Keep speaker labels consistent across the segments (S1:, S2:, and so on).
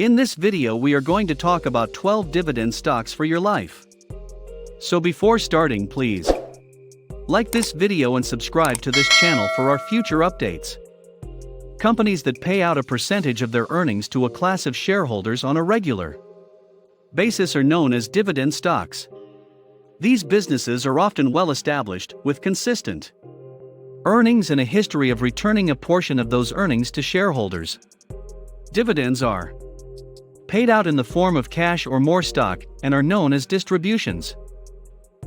S1: In this video we are going to talk about 12 dividend stocks for your life. So before starting, please like this video and subscribe to this channel for our future updates. Companies that pay out a percentage of their earnings to a class of shareholders on a regular basis are known as dividend stocks. These businesses are often well established, with consistent earnings and a history of returning a portion of those earnings to shareholders. Dividends are paid out in the form of cash or more stock and are known as distributions.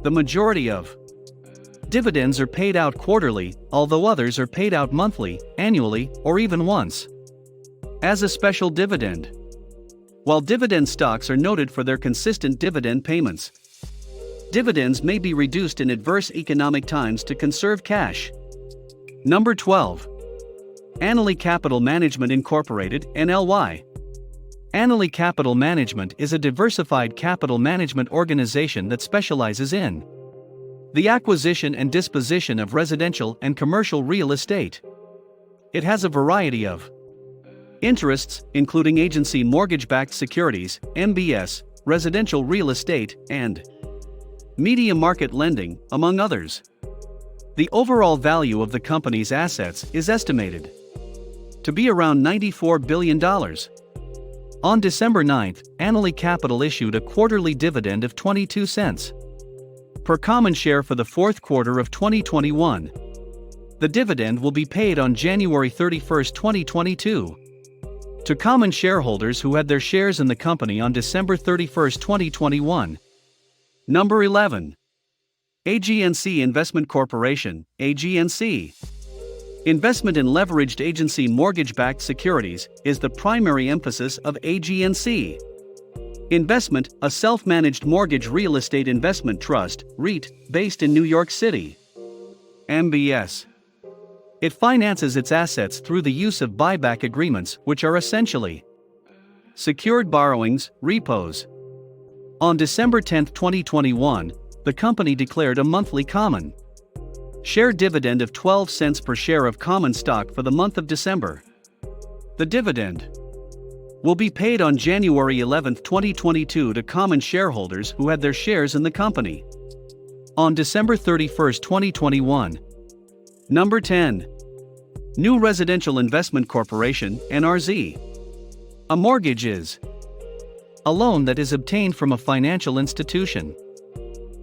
S1: The majority of dividends are paid out quarterly, although others are paid out monthly, annually, or even once as a special dividend. While dividend stocks are noted for their consistent dividend payments, dividends may be reduced in adverse economic times to conserve cash. Number 12. Annaly Capital Management Incorporated, NLY. Annaly Capital Management is a diversified capital management organization that specializes in the acquisition and disposition of residential and commercial real estate. It has a variety of interests, including agency mortgage-backed securities, MBS, residential real estate, and media market lending, among others. The overall value of the company's assets is estimated to be around $94 billion. On December 9, Annaly Capital issued a quarterly dividend of 22 cents per common share for the fourth quarter of 2021. The dividend will be paid on January 31, 2022, to common shareholders who had their shares in the company on December 31, 2021. Number 11. AGNC Investment Corporation, AGNC. Investment in leveraged agency mortgage-backed securities is the primary emphasis of AGNC. Investment, a self-managed mortgage real estate investment trust, REIT, based in New York City. MBS. It finances its assets through the use of buyback agreements, which are essentially secured borrowings, repos. On December 10, 2021, the company declared a monthly common share dividend of 12 cents per share of common stock for the month of December. The dividend will be paid on January 11, 2022 to common shareholders who had their shares in the company on December 31, 2021. Number 10. New Residential Investment Corporation, NRZ. A mortgage is a loan that is obtained from a financial institution.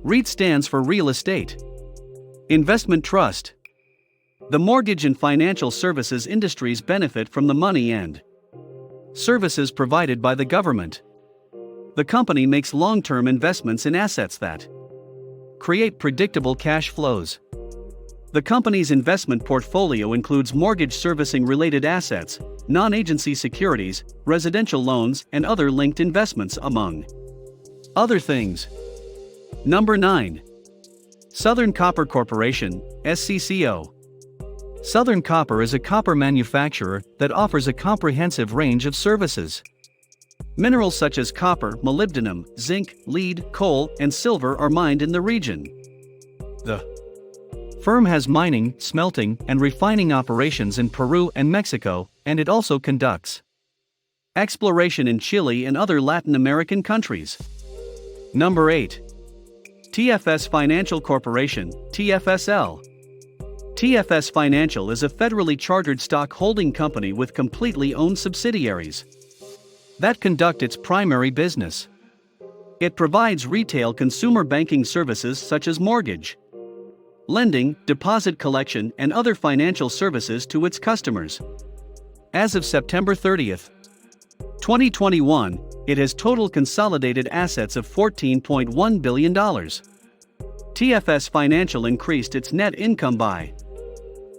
S1: REIT stands for Real Estate Investment Trust. The mortgage and financial services industries benefit from the money and services provided by the government. The company makes long-term investments in assets that create predictable cash flows. The company's investment portfolio includes mortgage servicing-related assets, non-agency securities, residential loans, and other linked investments, among other things. Number 9. Southern Copper Corporation, SCCO. Southern Copper is a copper manufacturer that offers a comprehensive range of services. Minerals such as copper, molybdenum, zinc, lead, coal, and silver are mined in the region. The firm has mining, smelting, and refining operations in Peru and Mexico, and it also conducts exploration in Chile and other Latin American countries. Number 8. TFS Financial Corporation, TFSL. TFS Financial is a federally chartered stock holding company with completely owned subsidiaries that conduct its primary business. It provides retail consumer banking services such as mortgage lending, deposit collection, and other financial services to its customers. As of September 30, 2021, it has total consolidated assets of $14.1 billion. TFS Financial increased its net income by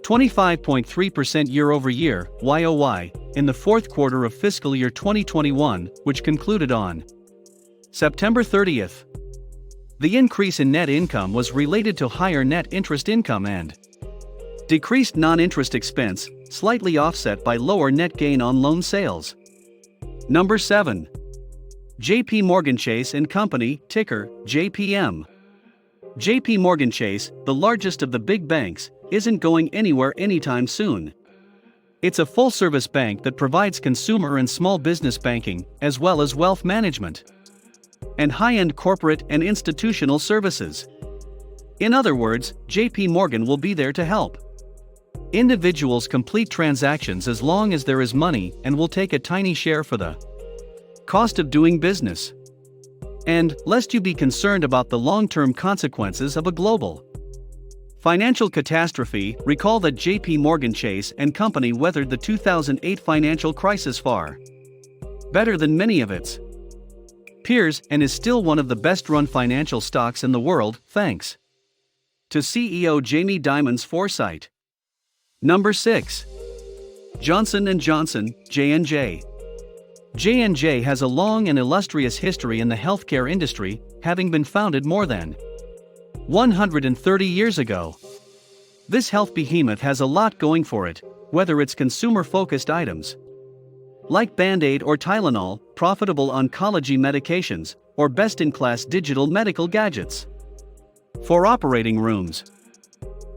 S1: 25.3% year-over-year, YOY, in the fourth quarter of fiscal year 2021, which concluded on September 30. The increase in net income was related to higher net interest income and decreased non-interest expense, slightly offset by lower net gain on loan sales. Number 7. JP Morgan Chase & Company, ticker JPM. JP Morgan Chase, the largest of the big banks, isn't going anywhere anytime soon. It's a full-service bank that provides consumer and small business banking, as well as wealth management and high-end corporate and institutional services. In other words, JP Morgan will be there to help individuals complete transactions as long as there is money, and will take a tiny share for the cost of doing business. And, lest you be concerned about the long-term consequences of a global financial catastrophe, recall that JP Morgan Chase & Company weathered the 2008 financial crisis far better than many of its peers, and is still one of the best-run financial stocks in the world, thanks to CEO Jamie Dimon's foresight. Number 6. Johnson & Johnson, JNJ. JNJ has a long and illustrious history in the healthcare industry, having been founded more than 130 years ago. This health behemoth has a lot going for it, whether it's consumer-focused items like Band-Aid or Tylenol, profitable oncology medications, or best-in-class digital medical gadgets for operating rooms.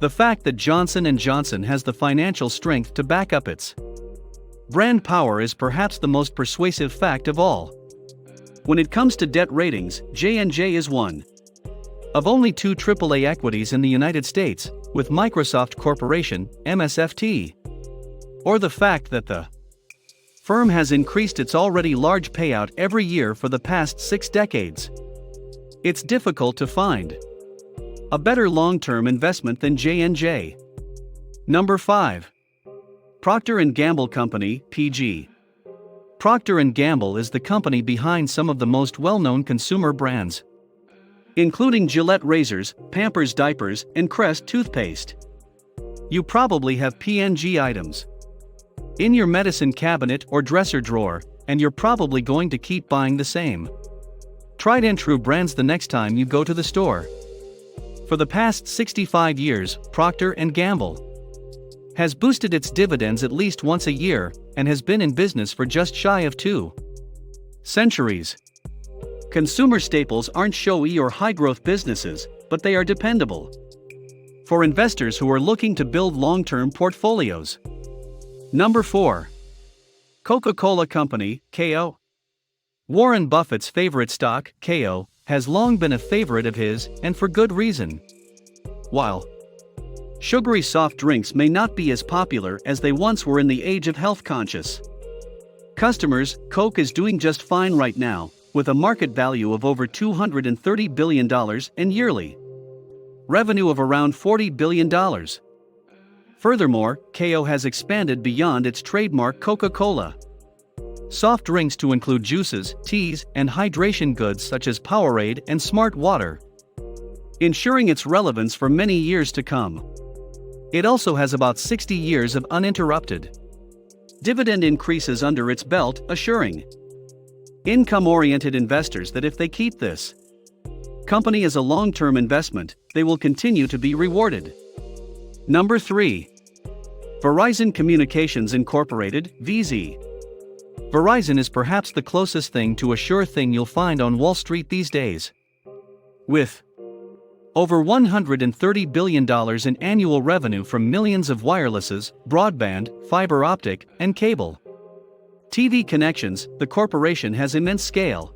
S1: The fact that Johnson & Johnson has the financial strength to back up its brand power is perhaps the most persuasive fact of all. When it comes to debt ratings, J&J is one of only 2 AAA equities in the United States, with Microsoft Corporation, MSFT. Or the fact that the firm has increased its already large payout every year for the past 6 decades. It's difficult to find a better long-term investment than J&J. Number 5. Procter & Gamble Company, PG. Procter & Gamble is the company behind some of the most well-known consumer brands, including Gillette razors, Pampers diapers, and Crest toothpaste. You probably have P&G items in your medicine cabinet or dresser drawer, and you're probably going to keep buying the same tried and true brands the next time you go to the store. For the past 65 years, Procter & Gamble has boosted its dividends at least once a year, and has been in business for just shy of 2 centuries. Consumer staples aren't showy or high-growth businesses, but they are dependable for investors who are looking to build long-term portfolios. Number 4. Coca-Cola Company, KO. Warren Buffett's favorite stock, KO, has long been a favorite of his, and for good reason. While sugary soft drinks may not be as popular as they once were in the age of health-conscious customers, Coke is doing just fine right now, with a market value of over $230 billion and yearly revenue of around $40 billion. Furthermore, KO has expanded beyond its trademark Coca-Cola soft drinks to include juices, teas, and hydration goods such as Powerade and Smart Water, ensuring its relevance for many years to come. It also has about 60 years of uninterrupted dividend increases under its belt, assuring income-oriented investors that if they keep this company as a long-term investment, they will continue to be rewarded. Number 3. Verizon Communications Incorporated, VZ. Verizon is perhaps the closest thing to a sure thing you'll find on Wall Street these days. With over $130 billion in annual revenue from millions of wirelesses, broadband, fiber optic, and cable TV connections, the corporation has immense scale.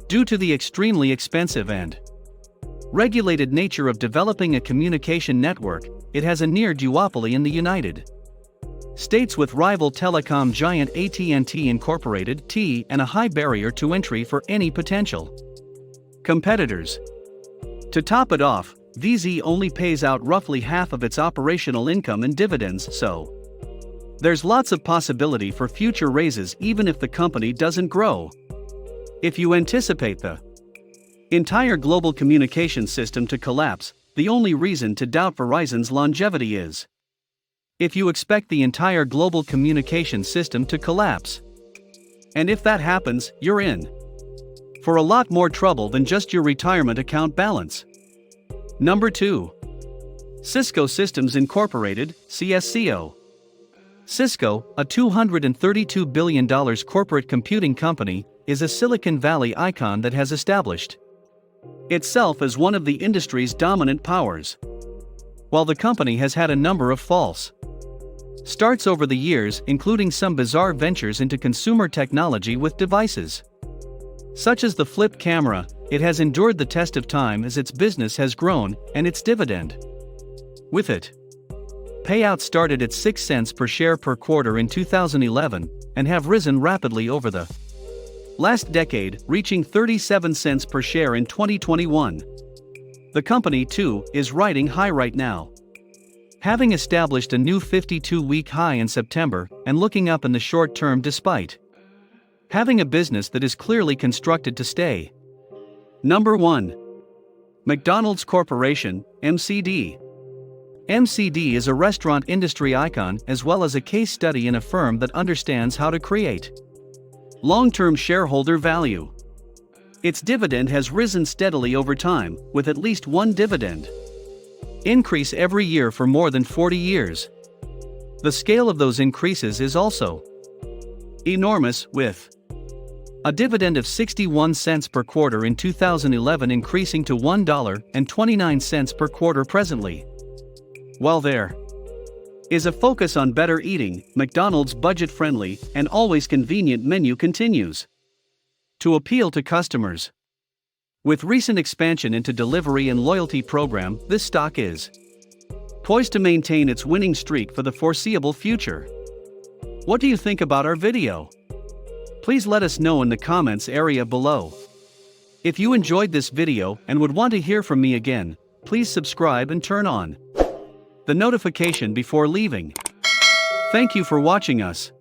S1: Due to the extremely expensive and regulated nature of developing a communication network, it has a near duopoly in the United States with rival telecom giant AT&T Incorporated (T) and a high barrier to entry for any potential competitors. To top it off, VZ only pays out roughly half of its operational income in dividends, so there's lots of possibility for future raises even if the company doesn't grow. If you anticipate the entire global communication system to collapse, the only reason to doubt Verizon's longevity is if you expect the entire global communication system to collapse. And if that happens, you're in for a lot more trouble than just your retirement account balance. Number 2. Cisco Systems Incorporated, CSCO. Cisco, a $232 billion corporate computing company, is a Silicon Valley icon that has established itself as one of the industry's dominant powers. While the company has had a number of false Starts over the years, including some bizarre ventures into consumer technology with devices such as the flip camera. It has endured the test of time as its business has grown, and its dividend with it. Payouts started at 6 cents per share per quarter in 2011 and have risen rapidly over the last decade, reaching 37 cents per share in 2021. The company, too, is riding high right now, having established a new 52-week high in September and looking up in the short term despite having a business that is clearly constructed to stay. Number 1. McDonald's Corporation, MCD. MCD is a restaurant industry icon as well as a case study in a firm that understands how to create long-term shareholder value. Its dividend has risen steadily over time, with at least one dividend increase every year for more than 40 years. The scale of those increases is also enormous, with a dividend of 61 cents per quarter in 2011 increasing to $1.29 per quarter presently. While there is a focus on better eating, McDonald's budget-friendly and always convenient menu continues to appeal to customers. With recent expansion into delivery and loyalty program, this stock is poised to maintain its winning streak for the foreseeable future. What do you think about our video? Please let us know in the comments area below. If you enjoyed this video and would want to hear from me again, please subscribe and turn on the notification before leaving. Thank you for watching us.